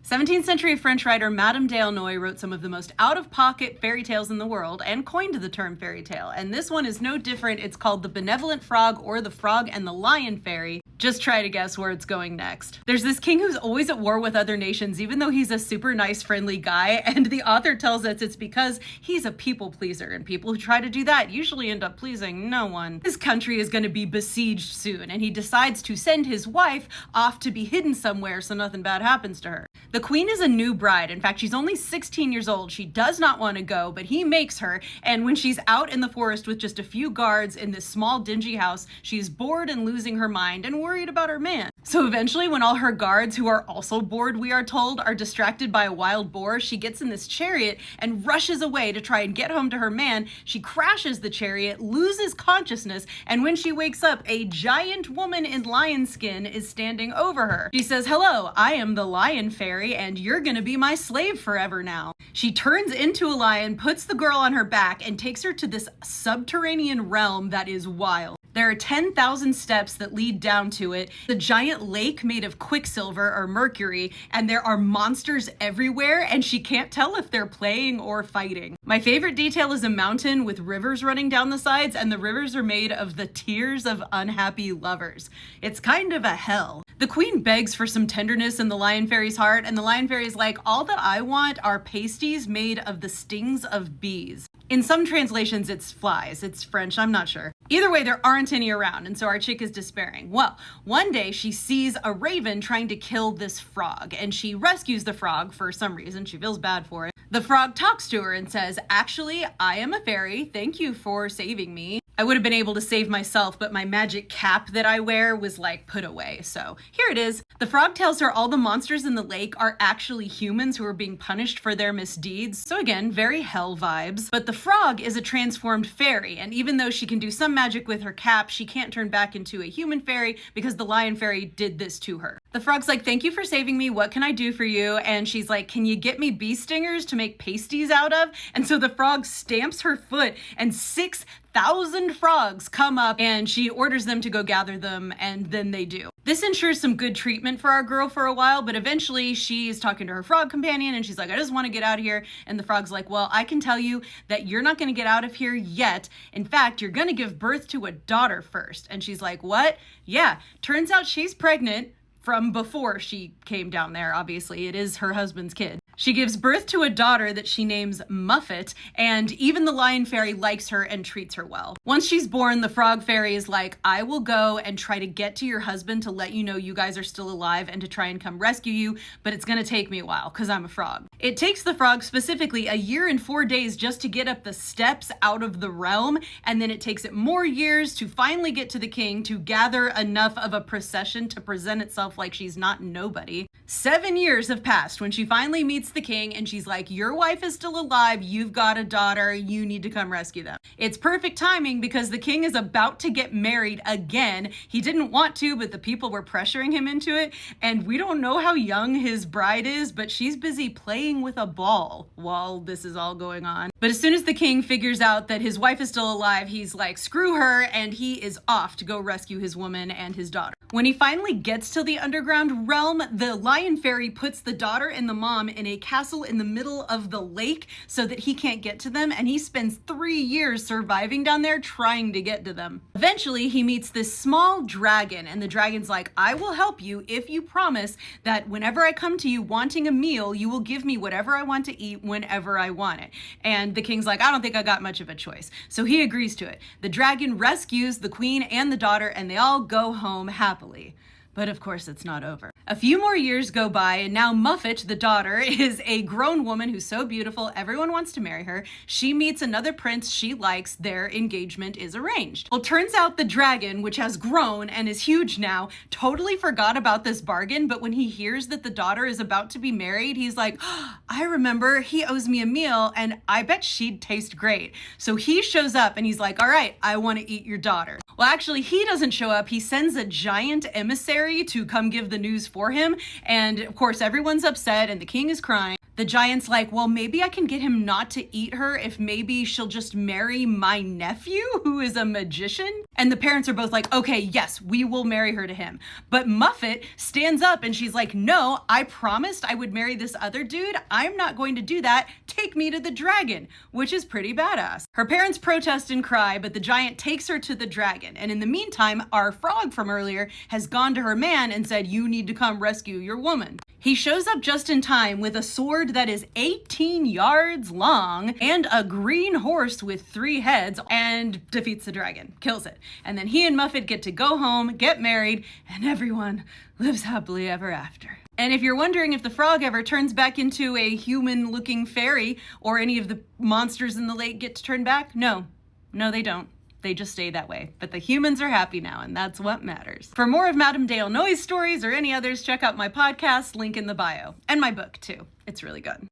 17th century French writer Madame d'Aulnoy wrote some of the most out-of-pocket fairy tales in the world and coined the term fairy tale. And this one is no different. It's called The Benevolent Frog or The Frog and the Lion Fairy. Just try to guess where it's going next. There's this king who's always at war with other nations, even though he's a super nice, friendly guy. And the author tells us it's because he's a people pleaser, and people who try to do that usually end up pleasing no one. His country is going to be besieged soon, and he decides to send his wife off to be hidden somewhere so nothing bad happens to her. The queen is a new bride. In fact, she's only 16 years old. She does not want to go, but he makes her. And when she's out in the forest with just a few guards in this small, dingy house, she's bored and losing her mind and worried about her man. So eventually, when all her guards, who are also bored, we are told, are distracted by a wild boar, she gets in this chariot and rushes away to try and get home to her man. She crashes the chariot, loses consciousness, and when she wakes up, a giant woman in lion skin is standing over her. She says, "Hello, I am the lion fairy, and you're gonna be my slave forever now." She turns into a lion, puts the girl on her back, and takes her to this subterranean realm that is wild. There are 10,000 steps that lead down to it, the giant lake made of quicksilver or mercury, and there are monsters everywhere, and she can't tell if they're playing or fighting. My favorite detail is a mountain with rivers running down the sides, and the rivers are made of the tears of unhappy lovers. It's kind of a hell. The queen begs for some tenderness in the lion fairy's heart, and the lion fairy's like, "All that I want are pasties made of the stings of bees." In some translations, it's flies. It's French, I'm not sure. Either way, there aren't any around, and so our chick is despairing. Well, one day she sees a raven trying to kill this frog, and she rescues the frog for some reason. She feels bad for it. The frog talks to her and says, "Actually, I am a fairy. Thank you for saving me. I would have been able to save myself, but my magic cap that I wear was like put away. So here it is." The frog tells her all the monsters in the lake are actually humans who are being punished for their misdeeds. So again, very hell vibes. But the frog is a transformed fairy, and even though she can do some magic with her cap, she can't turn back into a human fairy because the lion fairy did this to her. The frog's like, "Thank you for saving me. What can I do for you?" And she's like, "Can you get me bee stingers to make pasties out of?" And so the frog stamps her foot, and 6,000 frogs come up, and she orders them to go gather them, and then they do. This ensures some good treatment for our girl for a while, but eventually she's talking to her frog companion, and she's like, "I just want to get out of here." And the frog's like, "Well, I can tell you that you're not going to get out of here yet. In fact, you're going to give birth to a daughter first." And she's like, "What?" Yeah, turns out she's pregnant from before she came down there. Obviously, it is her husband's kid. She gives birth to a daughter that she names Muffet, and even the lion fairy likes her and treats her well. Once she's born, the frog fairy is like, "I will go and try to get to your husband to let you know you guys are still alive and to try and come rescue you, but it's gonna take me a while because I'm a frog." It takes the frog specifically a year and 4 days just to get up the steps out of the realm, and then it takes it more years to finally get to the king to gather enough of a procession to present itself like she's not nobody. 7 years have passed when she finally meets the king, and she's like, "Your wife is still alive, you've got a daughter, you need to come rescue them." It's perfect timing because the king is about to get married again. He didn't want to, but the people were pressuring him into it, and we don't know how young his bride is, but she's busy playing with a ball while this is all going on. But as soon as the king figures out that his wife is still alive, he's like, screw her, and he is off to go rescue his woman and his daughter. When he finally gets to the underground realm, the lion fairy puts the daughter and the mom in a castle in the middle of the lake so that he can't get to them, and he spends 3 years surviving down there trying to get to them. Eventually, he meets this small dragon, and the dragon's like, "I will help you if you promise that whenever I come to you wanting a meal, you will give me whatever I want to eat whenever I want it." And the king's like, "I don't think I got much of a choice." So he agrees to it. The dragon rescues the queen and the daughter, and they all go home happily. But of course, it's not over. A few more years go by, and now Muffet, the daughter, is a grown woman who's so beautiful, everyone wants to marry her. She meets another prince she likes, their engagement is arranged. Well, turns out the dragon, which has grown and is huge now, totally forgot about this bargain, but when he hears that the daughter is about to be married, he's like, "Oh, I remember, he owes me a meal, and I bet she'd taste great." So he shows up, and he's like, "All right, I want to eat your daughter." Well, actually, he doesn't show up. He sends a giant emissary to come give the news for him, and of course, everyone's upset, and the king is crying. The giant's like, well, maybe I can get him not to eat her if maybe she'll just marry my nephew, who is a magician. And the parents are both like, okay, yes, we will marry her to him. But Muffet stands up and she's like, no, I promised I would marry this other dude. I'm not going to do that. Take me to the dragon, which is pretty badass. Her parents protest and cry, but the giant takes her to the dragon. And in the meantime, our frog from earlier has gone to her man and said, you need to come rescue your woman. He shows up just in time with a sword that is 18 yards long and a green horse with 3 heads and defeats the dragon, kills it. And then he and Muffet get to go home, get married, and everyone lives happily ever after. And if you're wondering if the frog ever turns back into a human-looking fairy or any of the monsters in the lake get to turn back, no, they don't. They just stay that way. But the humans are happy now, and that's what matters. For more of Madame Dale Noy's stories or any others, check out my podcast, link in the bio. And my book, too. It's really good.